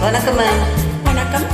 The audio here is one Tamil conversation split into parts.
வணக்கம் மேம். வணக்கம்.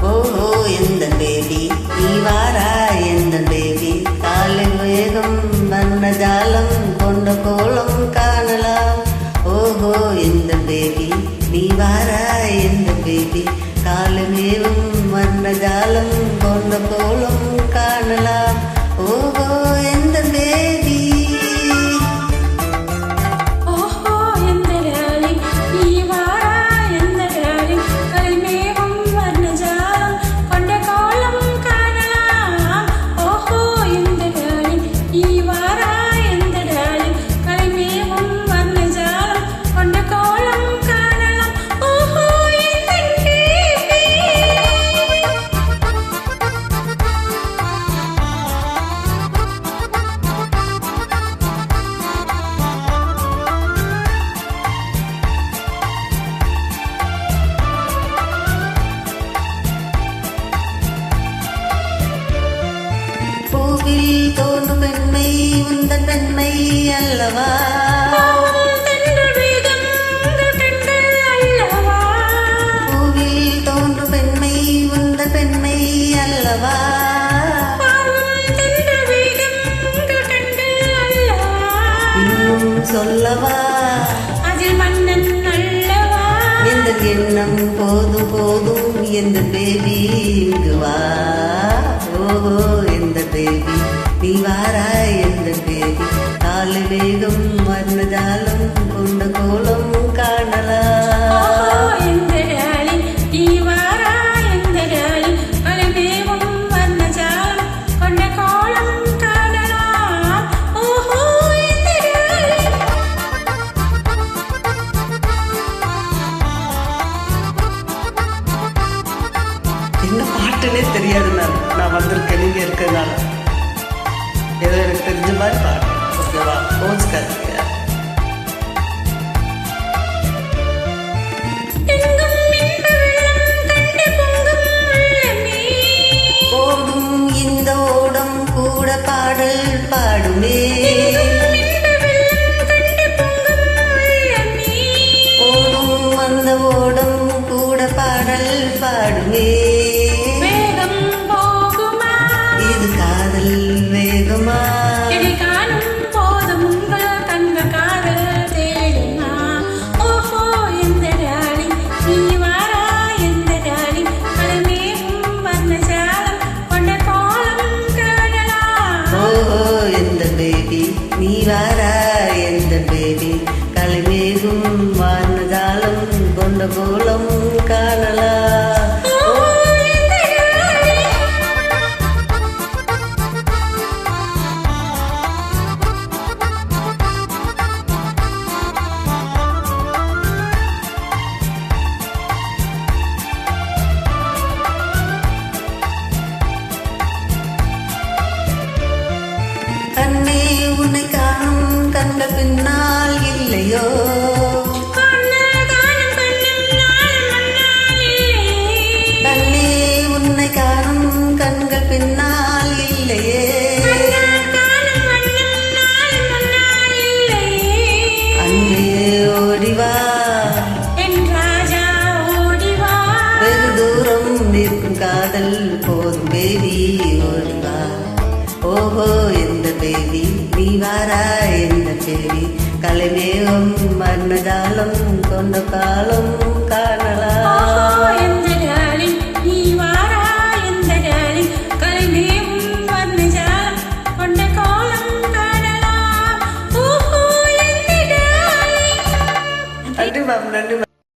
ஓஹோ எந்த பேபி நீ வாரா எந்த பேபி காலை வேகம் வண்ண ஜாலம் கொண்ட கோலம் காணலாம். ஓஹோ எந்த பேபி நீ வாரா எந்த பேபி காலை வேகம் வண்ண ஜாலம் கொண்ட கோலம் காணலாம். ஓஹோ எந்த பேபி பூவில் தோன்றும் பெண்மை உந்தன் பெண்மை அல்லவா? பூவில் தோன்றும் பெண்மை உந்தன் பெண்மை அல்லவா? இன்னும் சொல்லவா அதில் மன்னன் அல்லவா? எந்த எண்ணம் போதும் போதும் எந்த பேபி இங்கு வா. ஓஹோ எந்த பேபி நீ வாரா எந்த பேபி கால வேகம் வர்ணஜாலம் கொண்ட கோலம் காணலாம். என்ன பாட்டுன்னே தெரியாது மேம். நான் வந்திருக்கேன் நீங்க இருக்கிறதுனால ஏதோ எனக்கு தெரிஞ்ச மாதிரி பாட்டு. ஓகேவா? கோச்சுக்காதீங்க. ஓடும் இந்த ஓடம் கூட பாடல் பாடுமே. ஓடும் அந்த ஓடம் கூட பாடல் பாடுமே. இது காதல் வேகமா? நீ வாரா எந்த பேபி கலைமேகும் வானஜாலம் கொண்ட கோலம் காணலாம். கண்ணே உன்னை காணும் கண்ட பின்னால் இல்லையோ? கண்ணே உன்னை காணும் கண்கள் பின்னால் இல்லையே? அன்பே ஓடிவா வெகு தூரம் நிற்கும் காதல் போதும் பேபி ஓடிவா. ஓஹோ எந்த பேபி நீ வாரா எந்த பேபி கலைமேகம் மர்ணஜாலம் கொண்ட காலம் காணலாம்.